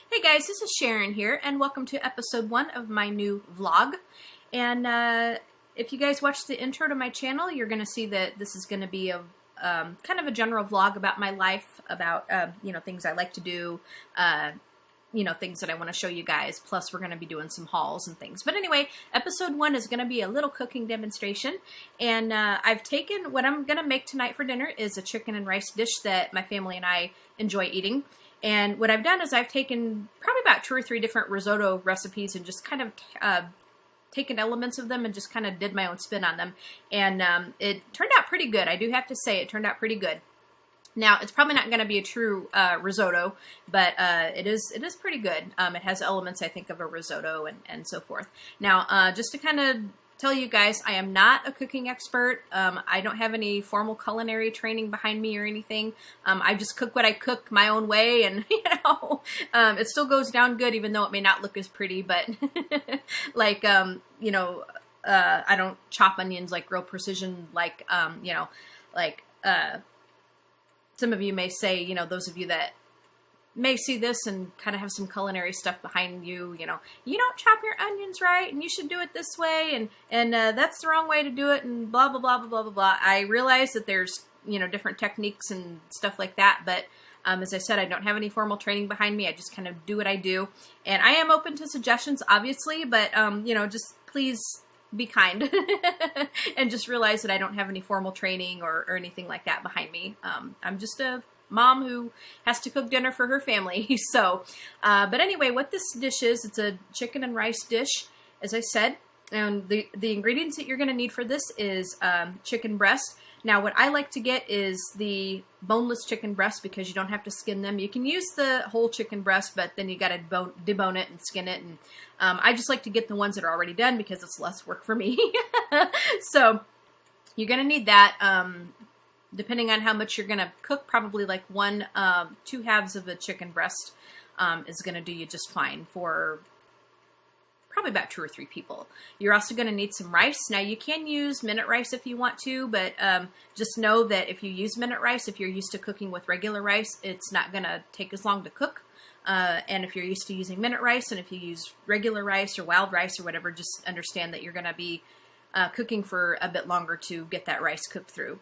Hey guys, this is Sharon here, and welcome to episode 1 of my new vlog. And if you guys watch the intro to my channel, you're going to see that this is going to be a kind of a general vlog about my life, about things I like to do, things that I want to show you guys. Plus, we're going to be doing some hauls and things. But anyway, episode 1 is going to be a little cooking demonstration, and I've taken what I'm going to make tonight for dinner is a chicken and rice dish that my family and I enjoy eating. And what I've done is I've taken probably about 2 or 3 different risotto recipes and just kind of taken elements of them and just kind of did my own spin on them. And it turned out pretty good. I do have to say it turned out pretty good. Now, it's probably not going to be a true risotto, but it is pretty good. It has elements, I think, of a risotto and so forth. Now, just to kind of tell you guys, I am not a cooking expert. I don't have any formal culinary training behind me or anything. I just cook what I cook my own way, and it still goes down good, even though it may not look as pretty. But like I don't chop onions like real precision, like some of you may say, those of you that may see this and kind of have some culinary stuff behind you, you don't chop your onions right, and you should do it this way, and that's the wrong way to do it, and blah, blah, blah, blah, blah, blah, blah. I realize that there's, different techniques and stuff like that, but as I said, I don't have any formal training behind me. I just kind of do what I do, and I am open to suggestions, obviously, but, just please be kind and just realize that I don't have any formal training or anything like that behind me. I'm just a mom who has to cook dinner for her family. So, but anyway, what this dish is, it's a chicken and rice dish, as I said, and the ingredients that you're going to need for this is chicken breast. Now, what I like to get is the boneless chicken breast because you don't have to skin them. You can use the whole chicken breast, but then you got to debone it and skin it. And I just like to get the ones that are already done because it's less work for me. So you're going to need that. Depending on how much you're going to cook, probably like 2 halves of a chicken breast is going to do you just fine for probably about 2 or 3 people. You're also going to need some rice. Now, you can use minute rice if you want to, but just know that if you use minute rice, if you're used to cooking with regular rice, it's not going to take as long to cook. And if you're used to using minute rice, and if you use regular rice or wild rice or whatever, just understand that you're going to be cooking for a bit longer to get that rice cooked through.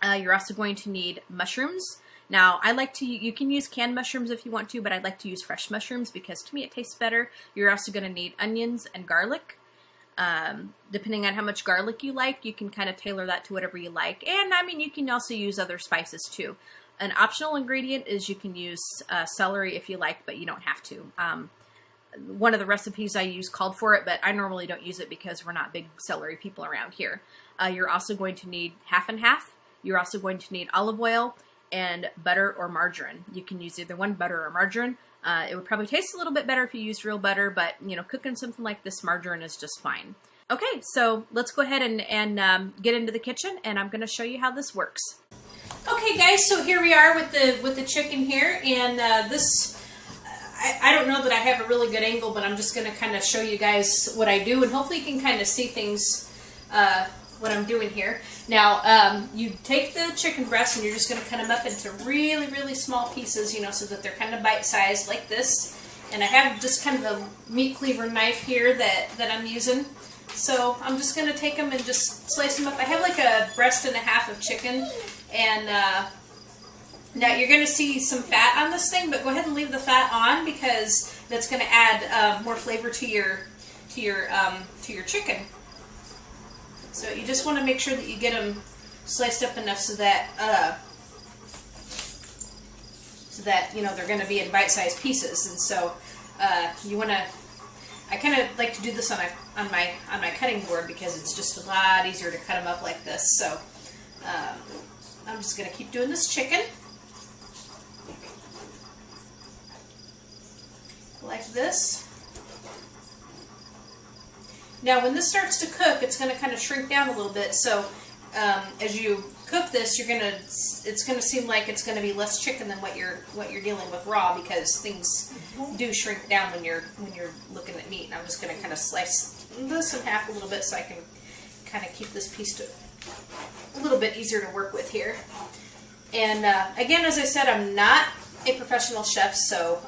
You're also going to need mushrooms. Now, you can use canned mushrooms if you want to, but I'd like to use fresh mushrooms because to me it tastes better. You're also going to need onions and garlic. Depending on how much garlic you like, you can kind of tailor that to whatever you like. And, you can also use other spices too. An optional ingredient is you can use celery if you like, but you don't have to. One of the recipes I use called for it, but I normally don't use it because we're not big celery people around here. You're also going to need half and half. You're also going to need olive oil and butter or margarine. You can use either one, butter or margarine. It would probably taste a little bit better if you used real butter, but, cooking something like this, margarine is just fine. Okay, so let's go ahead and get into the kitchen, and I'm going to show you how this works. Okay, guys, so here we are with the chicken here, and this, I don't know that I have a really good angle, but I'm just going to kind of show you guys what I do, and hopefully you can kind of see things, what I'm doing here. Now, you take the chicken breast and you're just going to cut them up into really, really small pieces, so that they're kind of bite-sized like this. And I have just kind of a meat cleaver knife here that I'm using. So I'm just going to take them and just slice them up. I have like a breast and a half of chicken. And now you're going to see some fat on this thing, but go ahead and leave the fat on because that's going to add more flavor to your chicken. So you just want to make sure that you get them sliced up enough so that they're going to be in bite-sized pieces. And so you want to. I kind of like to do this on my cutting board because it's just a lot easier to cut them up like this. So I'm just going to keep doing this chicken like this. Now, when this starts to cook, it's going to kind of shrink down a little bit. So, as you cook this, it's going to seem like it's going to be less chicken than what you're dealing with raw because things do shrink down when you're looking at meat. And I'm just going to kind of slice this in half a little bit so I can kind of keep this piece a little bit easier to work with here. And again, as I said, I'm not a professional chef, so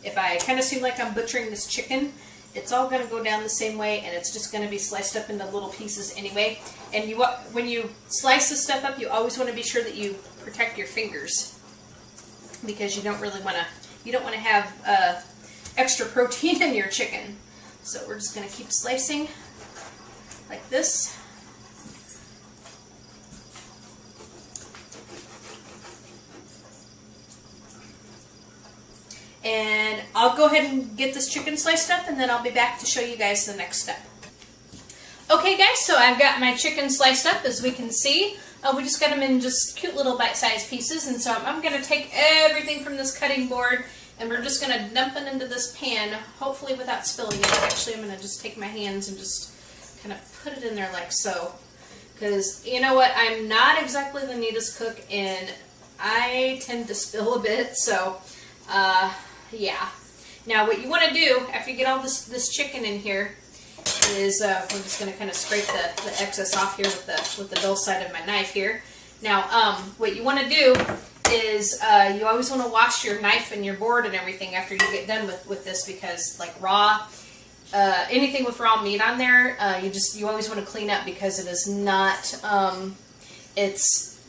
if I kind of seem like I'm butchering this chicken, it's all going to go down the same way, and it's just going to be sliced up into little pieces anyway. And when you slice this stuff up, you always want to be sure that you protect your fingers, because you don't really want to have extra protein in your chicken. So we're just going to keep slicing like this. And I'll go ahead and get this chicken sliced up, and then I'll be back to show you guys the next step. Okay guys, so I've got my chicken sliced up, as we can see. We just got them in just cute little bite-sized pieces, and so I'm going to take everything from this cutting board, and we're just going to dump it into this pan, hopefully without spilling it. Actually, I'm going to just take my hands and just kind of put it in there like so. Because, you know what, I'm not exactly the neatest cook, and I tend to spill a bit, so yeah. Now what you want to do after you get all this chicken in here is we're just going to kind of scrape the excess off here with the dull side of my knife here. Now what you want to do is you always want to wash your knife and your board and everything after you get done with this, because like raw anything with raw meat on there, you always want to clean up, because it is not it's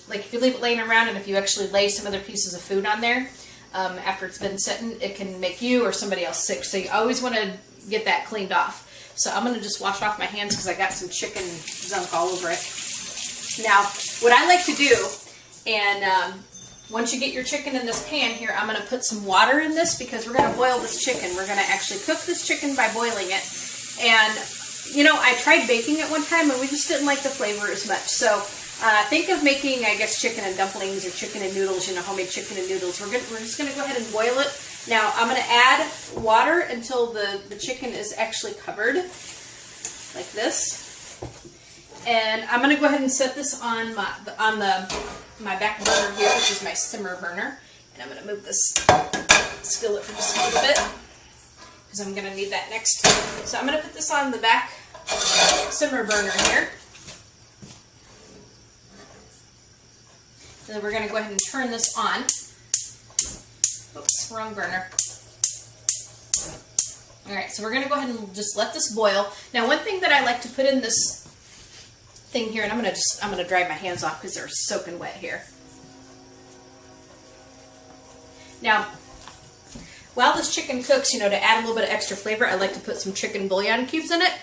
like if you leave it laying around, and if you actually lay some other pieces of food on there after it's been sitting, it can make you or somebody else sick. So you always want to get that cleaned off. So I'm going to just wash off my hands because I got some chicken gunk all over it. Now, what I like to do, and once you get your chicken in this pan here, I'm going to put some water in this, because we're going to boil this chicken. We're going to actually cook this chicken by boiling it. And, you know, I tried baking it one time, and we just didn't like the flavor as much. So think of making, I guess, chicken and dumplings or chicken and noodles, you know, homemade chicken and noodles. We're just going to go ahead and boil it. Now, I'm going to add water until the chicken is actually covered, like this. And I'm going to go ahead and set this on my back burner here, which is my simmer burner. And I'm going to move this skillet for just a little bit, because I'm going to need that next. So I'm going to put this on the back simmer burner here. Then we're going to go ahead and turn this on. Oops, wrong burner. Alright, so we're going to go ahead and just let this boil. Now, one thing that I like to put in this thing here, and I'm going to dry my hands off because they're soaking wet here. Now, while this chicken cooks, you know, to add a little bit of extra flavor, I like to put some chicken bouillon cubes in it.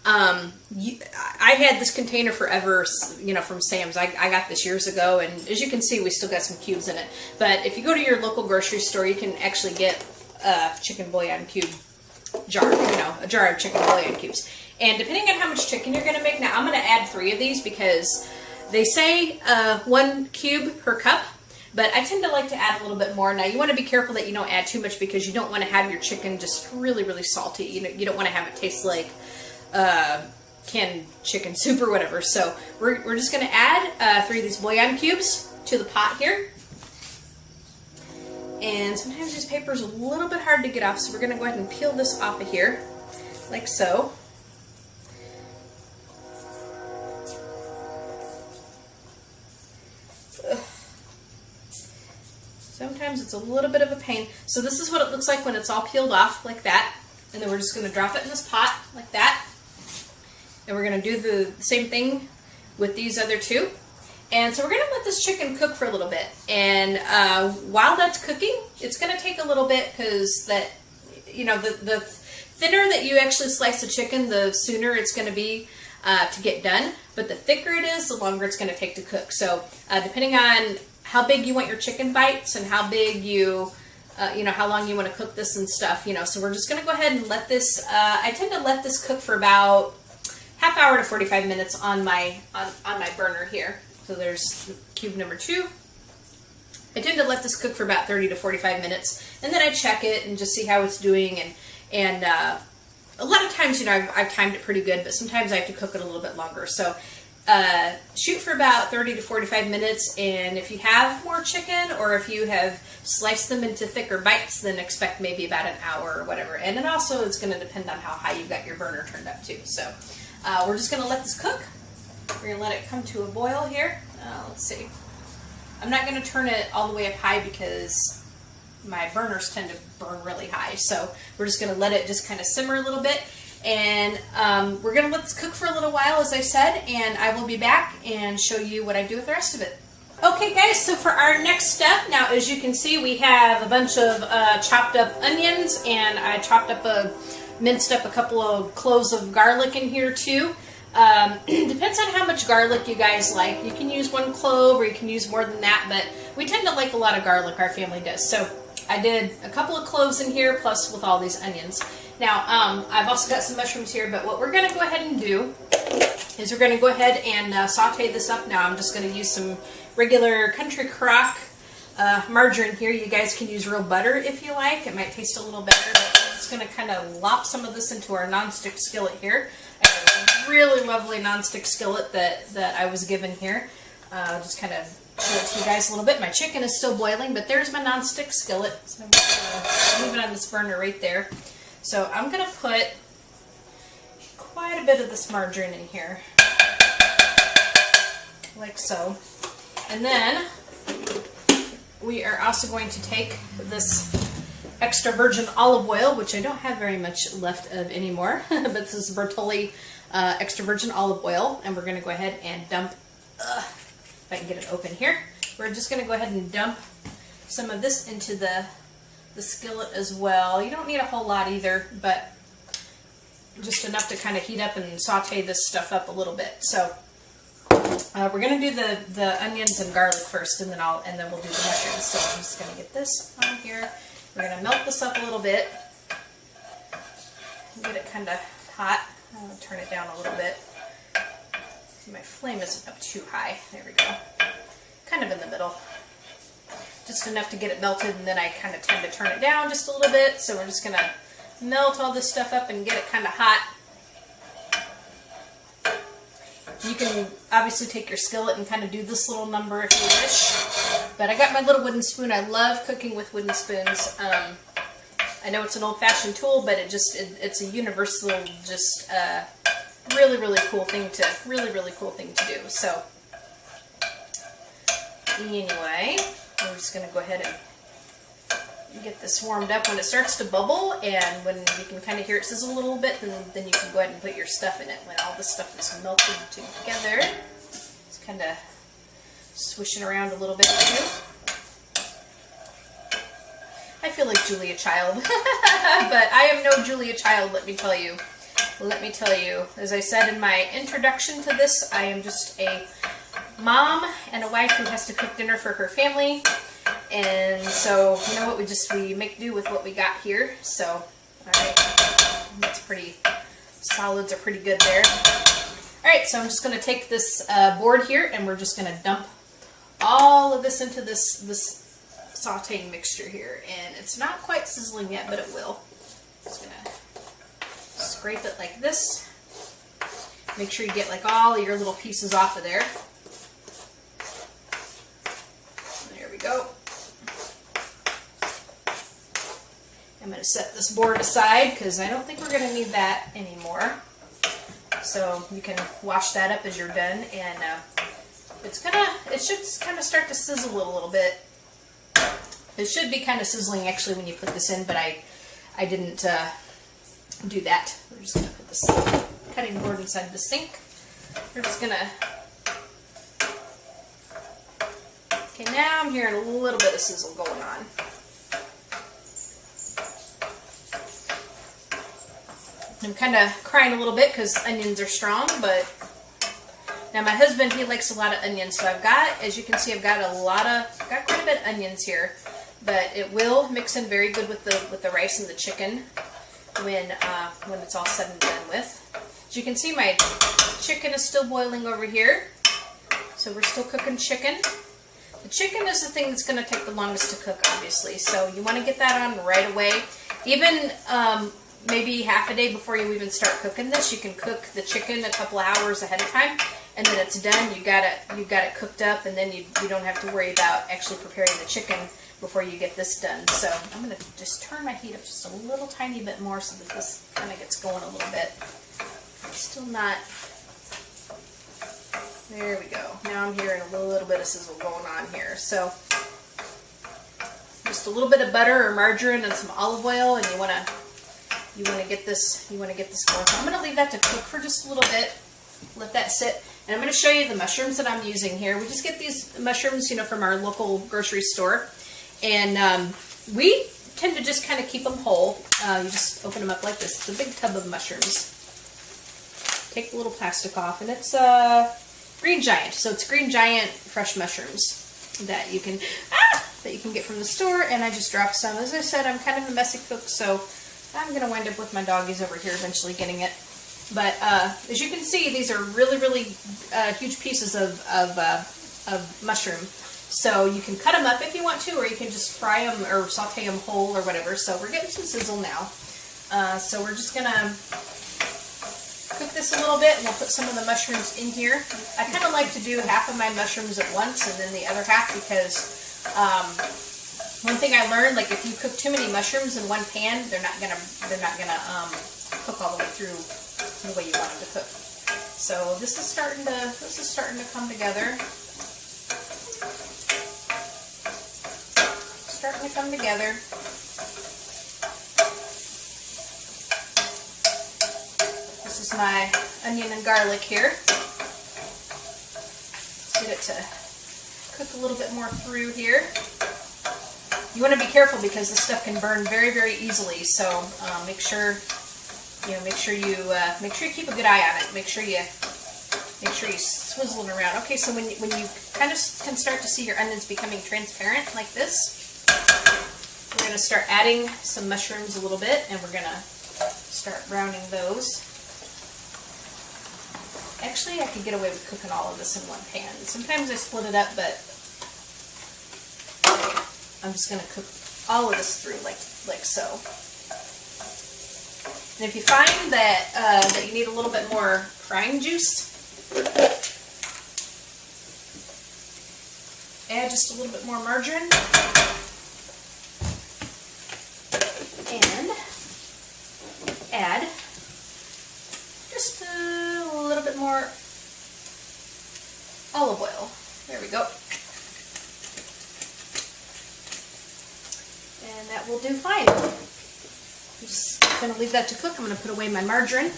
I had this container forever, you know, from Sam's. I got this years ago, and as you can see, we still got some cubes in it. But if you go to your local grocery store, you can actually get a chicken bouillon cube jar, you know, a jar of chicken bouillon cubes. And depending on how much chicken you're going to make, now I'm going to add 3 of these, because they say 1 cube per cup, but I tend to like to add a little bit more. Now, you want to be careful that you don't add too much, because you don't want to have your chicken just really, really salty. You don't want to have it taste like canned chicken soup or whatever. So we're just going to add 3 of these bouillon cubes to the pot here. And sometimes this paper is a little bit hard to get off, so we're going to go ahead and peel this off of here, like so. Ugh. Sometimes it's a little bit of a pain. So this is what it looks like when it's all peeled off, like that. And then we're just going to drop it in this pot, like that. And we're going to do the same thing with these other 2. And so we're going to let this chicken cook for a little bit. And while that's cooking, it's going to take a little bit, because that, you know, the thinner that you actually slice the chicken, the sooner it's going to be to get done. But the thicker it is, the longer it's going to take to cook. So depending on how big you want your chicken bites and how big you know, how long you want to cook this and stuff, you know. So we're just going to go ahead and let this, I tend to let this cook for about half hour to 45 minutes on my burner here. So there's cube number 2. I tend to let this cook for about 30 to 45 minutes, and then I check it and just see how it's doing. And a lot of times, you know, I've timed it pretty good, but sometimes I have to cook it a little bit longer. So shoot for about 30 to 45 minutes, and if you have more chicken, or if you have sliced them into thicker bites, then expect maybe about an hour or whatever. And it also is going to depend on how high you've got your burner turned up too. So we're just going to let this cook. We're going to let it come to a boil here. Let's see. I'm not going to turn it all the way up high because my burners tend to burn really high. So we're just going to let it just kind of simmer a little bit. And we're going to let this cook for a little while, as I said, and I will be back and show you what I do with the rest of it. Okay guys, so for our next step, now as you can see, we have a bunch of chopped up onions, and I minced up a couple of cloves of garlic in here too. Depends on how much garlic you guys like. You can use 1 clove or you can use more than that, but we tend to like a lot of garlic, our family does. So I did a couple of cloves in here, plus with all these onions. Now, I've also got some mushrooms here, but what we're going to go ahead and do is we're going to go ahead and saute this up now. I'm just going to use some regular country crock margarine here. You guys can use real butter if you like. It might taste a little better, but I'm just going to kind of lop some of this into our nonstick skillet here. I have a really lovely nonstick skillet that I was given here. Just kind of show it to you guys a little bit. My chicken is still boiling, but there's my nonstick skillet. So I'm just going to leave it on this burner right there. So I'm going to put quite a bit of this margarine in here, like so. And then we are also going to take this extra virgin olive oil, which I don't have very much left of anymore, but this is Bertolli extra virgin olive oil, and we're going to go ahead and dump, if I can get it open here, we're just going to go ahead and dump some of this into the skillet as well. You don't need a whole lot either, but just enough to kind of heat up and saute this stuff up a little bit. So we're going to do the onions and garlic first, and then we'll do the mushrooms. So I'm just going to get this on here. We're going to melt this up a little bit, get it kind of hot. I'm going to turn it down a little bit. My flame isn't up too high. There we go. Kind of in the middle. Just enough to get it melted, and then I kind of tend to turn it down just a little bit. So we're just going to melt all this stuff up and get it kind of hot. You can obviously take your skillet and kind of do this little number if you wish. But I got my little wooden spoon. I love cooking with wooden spoons. I know it's an old-fashioned tool, but it's a universal, just really cool thing to do. So anyway, we're just going to go ahead and get this warmed up. When it starts to bubble and when you can kind of hear it sizzle a little bit, then you can go ahead and put your stuff in it. When all this stuff is melted together, just kind of swish it around a little bit too. I feel like Julia Child, but I am no Julia Child, let me tell you. Let me tell you, as I said in my introduction to this, I am just a mom and a wife who has to cook dinner for her family. And so, you know what, we make do with what we got here. So, alright, that's pretty, solids are pretty good there. Alright, so I'm just going to take this board here, and we're just going to dump all of this into this sauteing mixture here. And it's not quite sizzling yet, but it will. Just going to scrape it like this. Make sure you get like all your little pieces off of there. There we go. I'm going to set this board aside because I don't think we're going to need that anymore. So you can wash that up as you're done, and it should kind of start to sizzle a little bit. It should be kind of sizzling actually when you put this in, but I didn't do that. We're just going to put this cutting board inside the sink. We're just going to... Okay, now I'm hearing a little bit of sizzle going on. I'm kind of crying a little bit because onions are strong, but now my husband, he likes a lot of onions, so I've got, as you can see, I've got quite a bit of onions here, but it will mix in very good with the rice and the chicken when it's all said and done with. As you can see, my chicken is still boiling over here, so we're still cooking chicken. The chicken is the thing that's going to take the longest to cook, obviously, so you want to get that on right away. Even maybe half a day before you even start cooking this, you can cook the chicken a couple of hours ahead of time, and then it's done. You got it cooked up, and then you don't have to worry about actually preparing the chicken before you get this done. So I'm going to just turn my heat up just a little tiny bit more so that this kind of gets going a little bit. It's still not. There we go. Now I'm hearing a little bit of sizzle going on here. So just a little bit of butter or margarine and some olive oil, and you want to get this going. So I'm going to leave that to cook for just a little bit. Let that sit. And I'm going to show you the mushrooms that I'm using here. We just get these mushrooms, you know, from our local grocery store. And we tend to just kind of keep them whole. You just open them up like this. It's a big tub of mushrooms. Take the little plastic off, and it's Green Giant. So it's Green Giant fresh mushrooms that you can get from the store. And I just dropped some. As I said, I'm kind of a messy cook, so I'm going to wind up with my doggies over here eventually getting it. But as you can see, these are really, really huge pieces of mushroom. So you can cut them up if you want to, or you can just fry them or saute them whole or whatever. So we're getting some sizzle now. So we're just going to cook this a little bit, and we'll put some of the mushrooms in here. I kind of like to do half of my mushrooms at once and then the other half, because one thing I learned, like if you cook too many mushrooms in one pan, they're not gonna cook all the way through the way you want them to cook. So this is starting to come together. Starting to come together. This is my onion and garlic here. Let's get it to cook a little bit more through here. You want to be careful because this stuff can burn very, very easily. So make sure you keep a good eye on it. Make sure you swizzle it around. Okay, so when you kind of can start to see your onions becoming transparent like this, we're going to start adding some mushrooms a little bit, and we're going to start browning those. Actually, I could get away with cooking all of this in one pan. Sometimes I split it up, but I'm just going to cook all of this through like so. And if you find that you need a little bit more frying juice, add just a little bit more margarine and add just a little bit more olive oil. There we go. And that will do fine. I'm just going to leave that to cook. I'm going to put away my margarine.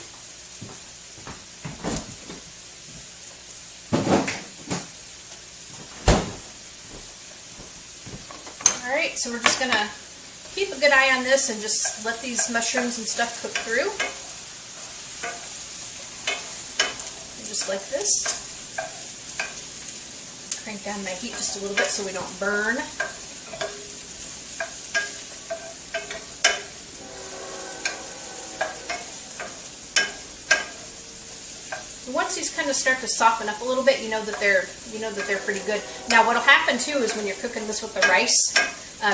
Alright, so we're just going to keep a good eye on this and just let these mushrooms and stuff cook through. And just like this. Crank down my heat just a little bit so we don't burn. Once these kind of start to soften up a little bit, you know that they're pretty good. Now, what'll happen too is when you're cooking this with the rice,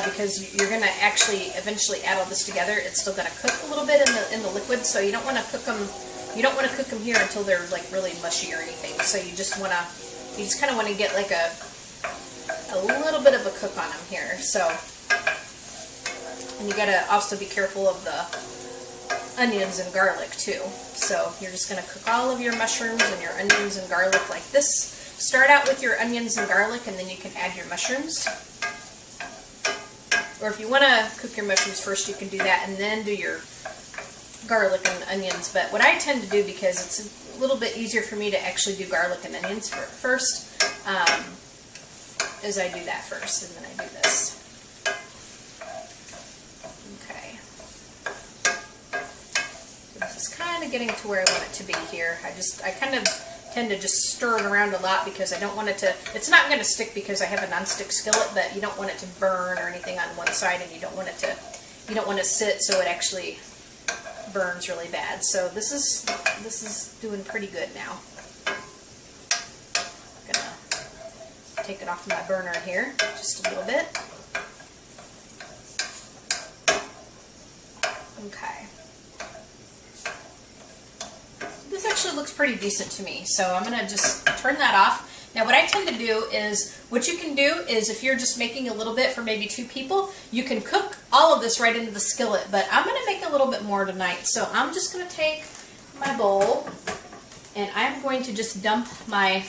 because you're going to actually eventually add all this together, it's still going to cook a little bit in the liquid. So you don't want to cook them. You don't want to cook them here until they're like really mushy or anything. So you just kind of want to get like a little bit of a cook on them here. So, and you got to also be careful of the onions and garlic too. So you're just going to cook all of your mushrooms and your onions and garlic like this. Start out with your onions and garlic, and then you can add your mushrooms. Or if you want to cook your mushrooms first, you can do that and then do your garlic and onions. But what I tend to do, because it's a little bit easier for me to actually do garlic and onions first, is I do that first and then I do this. This is kind of getting to where I want it to be here. I kind of tend to just stir it around a lot because I don't want it to, it's not going to stick because I have a non-stick skillet, but you don't want it to burn or anything on one side, and you don't want to sit so it actually burns really bad. So this is doing pretty good now. I'm going to take it off my burner here just a little bit. Okay. This actually looks pretty decent to me, so I'm going to just turn that off. Now what I tend to do is, what you can do is if you're just making a little bit for maybe 2 people, you can cook all of this right into the skillet, but I'm going to make a little bit more tonight. So I'm just going to take my bowl and I'm going to just dump my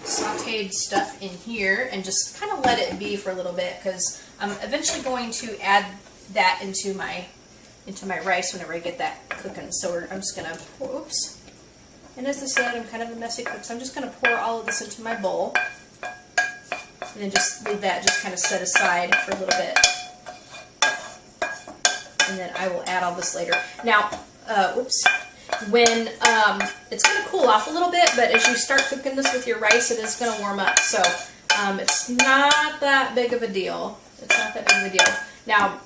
sauteed stuff in here and just kind of let it be for a little bit, because I'm eventually going to add that into my rice whenever I get that cooking. So I'm just gonna pour, oops. And as I said, I'm kind of a messy cook, so I'm just gonna pour all of this into my bowl. And then just leave that just kind of set aside for a little bit. And then I will add all this later. Now, whoops. When it's going to cool off a little bit, but as you start cooking this with your rice, it is going to warm up. So it's not that big of a deal. It's not that big of a deal. Now,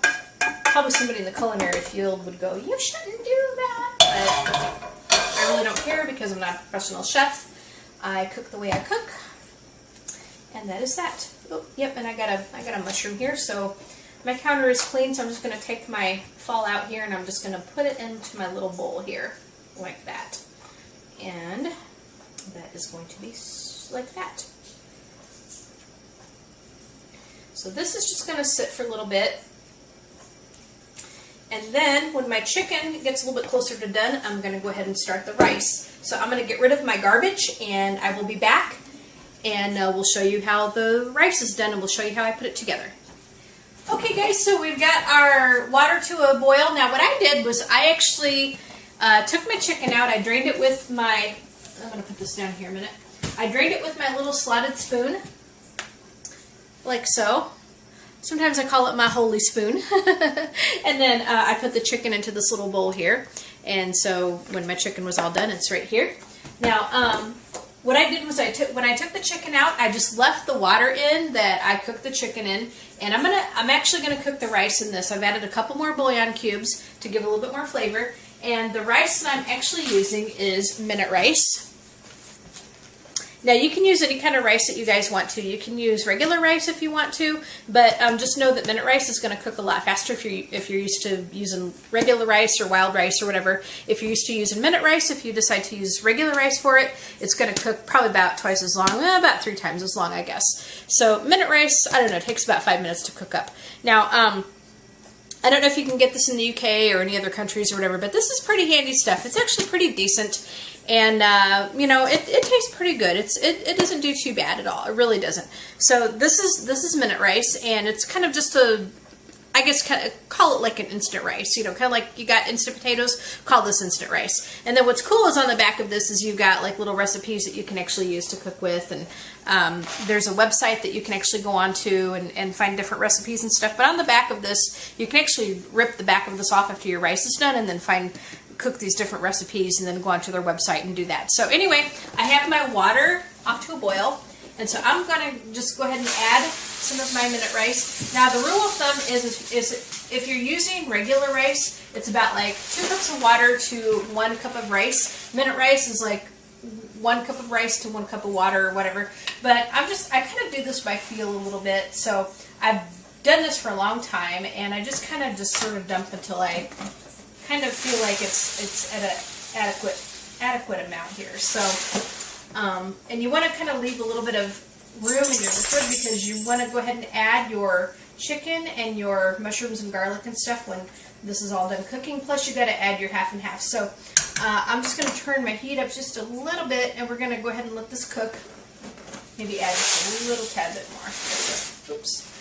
probably somebody in the culinary field would go, you shouldn't do that. But I really don't care because I'm not a professional chef. I cook the way I cook. And that is that. Oh, yep, and I got a mushroom here. So my counter is clean, so I'm just going to take my fallout here and I'm just going to put it into my little bowl here. Like that. And that is going to be like that. So this is just going to sit for a little bit. And then when my chicken gets a little bit closer to done, I'm going to go ahead and start the rice. So I'm going to get rid of my garbage and I will be back and we'll show you how the rice is done and we'll show you how I put it together. Okay guys, so we've got our water to a boil. Now what I did was I actually took my chicken out. I drained it with my, I'm going to put this down here a minute. I drained it with my little slotted spoon, like so. Sometimes I call it my holy spoon. And then I put the chicken into this little bowl here. And so when my chicken was all done, it's right here. Now, what I did was when I took the chicken out, I just left the water in that I cooked the chicken in. And I'm actually going to cook the rice in this. I've added a couple more bouillon cubes to give a little bit more flavor. And the rice that I'm actually using is minute rice. Now you can use any kind of rice that you guys want to. You can use regular rice if you want to, but just know that minute rice is going to cook a lot faster if you're used to using regular rice or wild rice or whatever. If you're used to using minute rice, if you decide to use regular rice for it, it's going to cook probably about twice as long, about 3 times as long, I guess. So minute rice, I don't know, it takes about 5 minutes to cook up. Now, I don't know if you can get this in the UK or any other countries or whatever, but this is pretty handy stuff. It's actually pretty decent, and you know, it tastes pretty good. It doesn't do too bad at all. It really doesn't. So this is minute rice, and it's kind of just a, I guess, kind of call it like an instant rice. You know, kind of like you got instant potatoes, call this instant rice. And then what's cool is on the back of this is you've got like little recipes that you can actually use to cook with, and there's a website that you can actually go on to and find different recipes and stuff. But on the back of this, you can actually rip the back of this off after your rice is done and then cook these different recipes and then go onto their website and do that. So anyway, I have my water off to a boil, and so I'm going to just go ahead and add some of my minute rice. Now the rule of thumb is if you're using regular rice, it's about like 2 cups of water to 1 cup of rice. Minute rice is like 1 cup of rice to 1 cup of water or whatever. But I kind of do this by feel a little bit. So I've done this for a long time, and I just kind of sort of dump until I kind of feel like it's at an adequate amount here. So, and you want to kind of leave a little bit of room in your liquid because you want to go ahead and add your chicken and your mushrooms and garlic and stuff when this is all done cooking. Plus you got to add your half and half. So I'm just going to turn my heat up just a little bit, and we're going to go ahead and let this cook. Maybe add just a little tad bit more. Oops.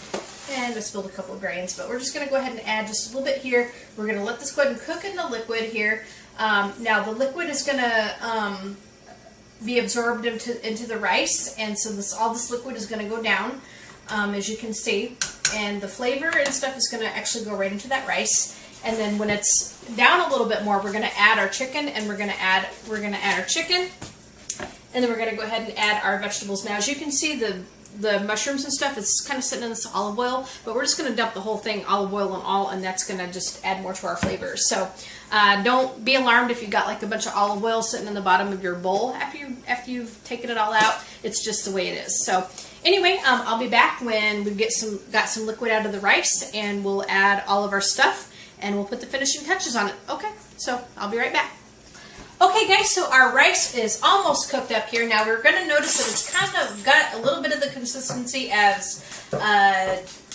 And I spilled a couple of grains, but we're just going to go ahead and add just a little bit here. We're going to let this go ahead and cook in the liquid here. Now the liquid is going to be absorbed into the rice, and so all this liquid is going to go down, as you can see, and the flavor and stuff is going to actually go right into that rice. And then when it's down a little bit more, we're going to add our chicken, and we're going to add our chicken, and then we're going to go ahead and add our vegetables. Now, as you can see, the mushrooms and stuff, it's kind of sitting in this olive oil, but we're just going to dump the whole thing, olive oil and all, and that's going to just add more to our flavors. So don't be alarmed if you've got like a bunch of olive oil sitting in the bottom of your bowl after you've taken it all out. It's just the way it is. So anyway, I'll be back when we got some liquid out of the rice, and we'll add all of our stuff, and we'll put the finishing touches on it. Okay, so I'll be right back. Okay guys, so our rice is almost cooked up here. Now we're going to notice that it's kind of got a little bit of the consistency as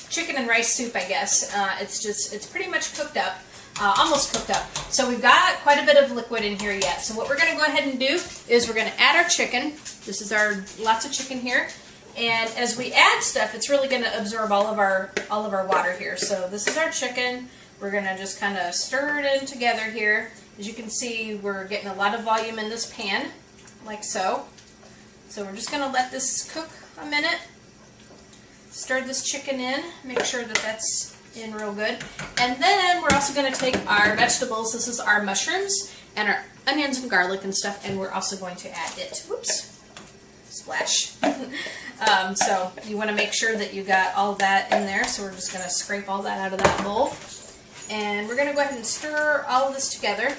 chicken and rice soup, I guess. It's pretty much cooked up. almost cooked up. So we've got quite a bit of liquid in here yet. So what we're going to go ahead and do is we're going to add our chicken. This is our lots of chicken here. And as we add stuff, it's really going to absorb all of our water here. So this is our chicken. We're going to just kind of stir it in together here. As you can see, we're getting a lot of volume in this pan, like so. So we're just going to let this cook a minute. Stir this chicken in, make sure that that's in real good. And then we're also going to take our vegetables. This is our mushrooms and our onions and garlic and stuff, and we're also going to add it. Whoops. Splash. So you want to make sure that you got all that in there. So we're just going to scrape all that out of that bowl. And we're going to go ahead and stir all of this together.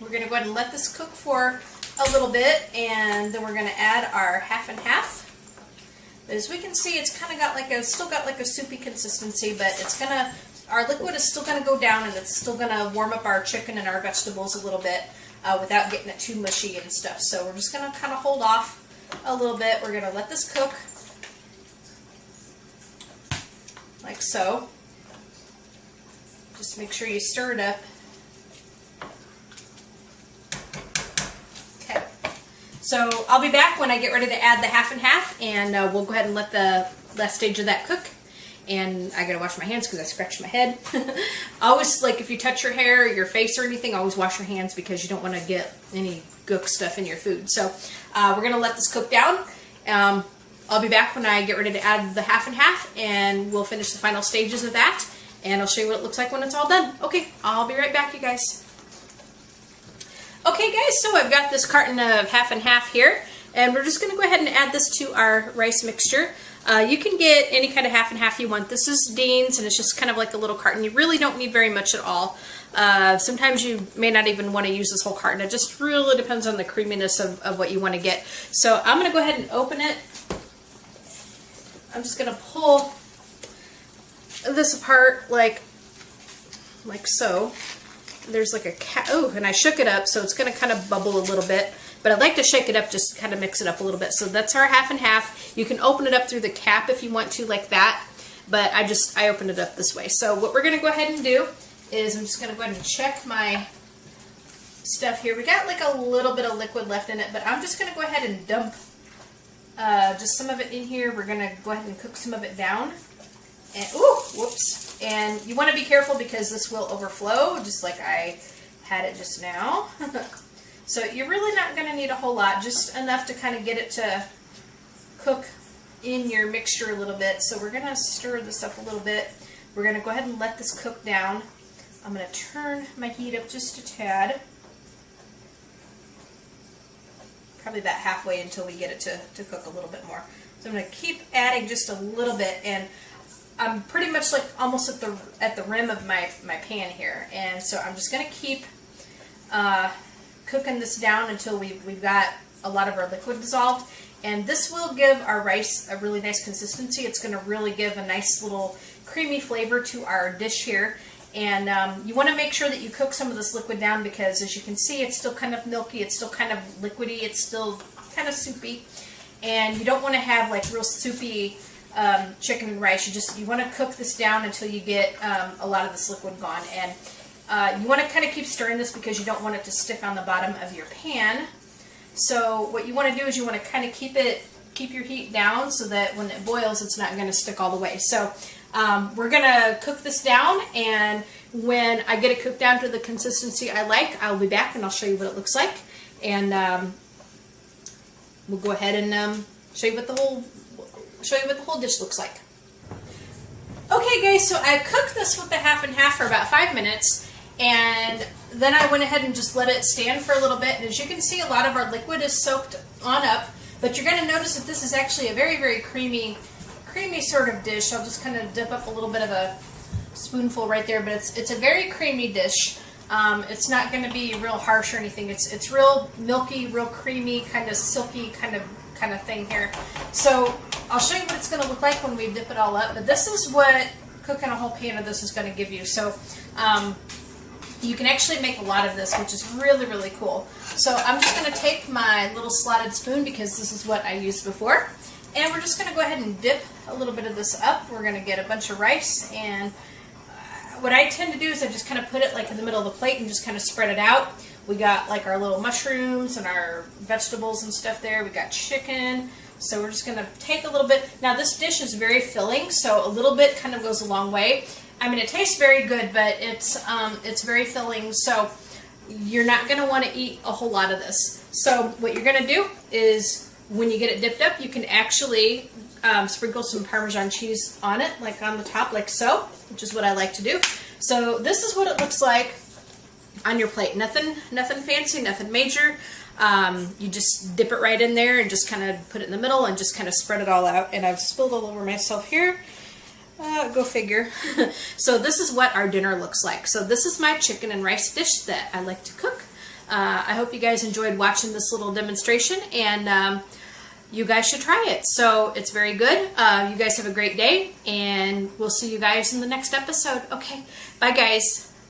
We're going to go ahead and let this cook for a little bit, and then we're going to add our half and half. As we can see, it's kind of got like still got like a soupy consistency, but it's gonna, our liquid is still gonna go down, and it's still gonna warm up our chicken and our vegetables a little bit without getting it too mushy and stuff. So we're just gonna kind of hold off a little bit. We're gonna let this cook like so. Just make sure you stir it up. Okay. So I'll be back when I get ready to add the half and half, and we'll go ahead and let the last stage of that cook. And I gotta wash my hands because I scratched my head. Always, like, if you touch your hair or your face or anything, always wash your hands because you don't want to get any gook stuff in your food. So we're gonna let this cook down. I'll be back when I get ready to add the half and half, and we'll finish the final stages of that, and I'll show you what it looks like when it's all done. Okay, I'll be right back, you guys. Okay guys, so I've got this carton of half and half here, and we're just going to go ahead and add this to our rice mixture. You can get any kind of half and half you want. This is Dean's, and it's just kind of like a little carton. You really don't need very much at all. Sometimes you may not even want to use this whole carton. It just really depends on the creaminess of what you want to get. So I'm going to go ahead and open it. I'm just going to pull this apart like so. There's like a oh, and I shook it up, so it's going to kind of bubble a little bit. But I like to shake it up, just to kind of mix it up a little bit. So that's our half and half. You can open it up through the cap if you want to, like that. But I opened it up this way. So what we're going to go ahead and do is I'm just going to go ahead and check my stuff here. We got like a little bit of liquid left in it, but I'm just going to go ahead and dump just some of it in here. We're going to go ahead and cook some of it down. And ooh, whoops. And you want to be careful because this will overflow, just like I had it just now. So you're really not going to need a whole lot, just enough to kind of get it to cook in your mixture a little bit. So we're going to stir this up a little bit. We're going to go ahead and let this cook down. I'm going to turn my heat up just a tad. Probably about halfway until we get it to cook a little bit more. So I'm going to keep adding just a little bit, and I'm pretty much like almost at the rim of my pan here. And so I'm just going to keep cooking this down until we've got a lot of our liquid dissolved, and this will give our rice a really nice consistency. It's going to really give a nice little creamy flavor to our dish here. And you want to make sure that you cook some of this liquid down because, as you can see, it's still kind of milky, it's still kind of liquidy, it's still kind of soupy, and you don't want to have like real soupy chicken and rice. You want to cook this down until you get a lot of this liquid gone. And you want to kind of keep stirring this because you don't want it to stick on the bottom of your pan. So what you want to do is you want to kind of keep your heat down so that when it boils, it's not going to stick all the way. So we're going to cook this down, and when I get it cooked down to the consistency I like, I'll be back and I'll show you what it looks like. And we'll go ahead and show you what the whole dish looks like. Okay guys, so I cooked this with the half and half for about 5 minutes, and then I went ahead and just let it stand for a little bit. And as you can see, a lot of our liquid is soaked on up, but you're going to notice that this is actually a very, very creamy sort of dish. I'll just kind of dip up a little bit of a spoonful right there, but it's a very creamy dish. It's not going to be real harsh or anything. It's real milky, real creamy, kind of silky kind of thing here. So I'll show you what it's going to look like when we dip it all up, but this is what cooking a whole pan of this is going to give you. So you can actually make a lot of this, which is really, really cool. So I'm just going to take my little slotted spoon, because this is what I used before, and we're just going to go ahead and dip a little bit of this up. We're going to get a bunch of rice, and what I tend to do is I just kind of put it like in the middle of the plate and just kind of spread it out. We got like our little mushrooms and our vegetables and stuff there. We got chicken. So we're just going to take a little bit. Now this dish is very filling, so a little bit kind of goes a long way. I mean, it tastes very good, but it's very filling, so you're not going to want to eat a whole lot of this. So what you're going to do is when you get it dipped up, you can actually sprinkle some Parmesan cheese on it, like on the top, like so, which is what I like to do. So this is what it looks like on your plate. Nothing fancy, nothing major. You just dip it right in there and just kind of put it in the middle and just kind of spread it all out. And I've spilled all over myself here. Go figure. So this is what our dinner looks like. So this is my chicken and rice dish that I like to cook. I hope you guys enjoyed watching this little demonstration, and you guys should try it. So it's very good. You guys have a great day, and we'll see you guys in the next episode. Okay, bye guys.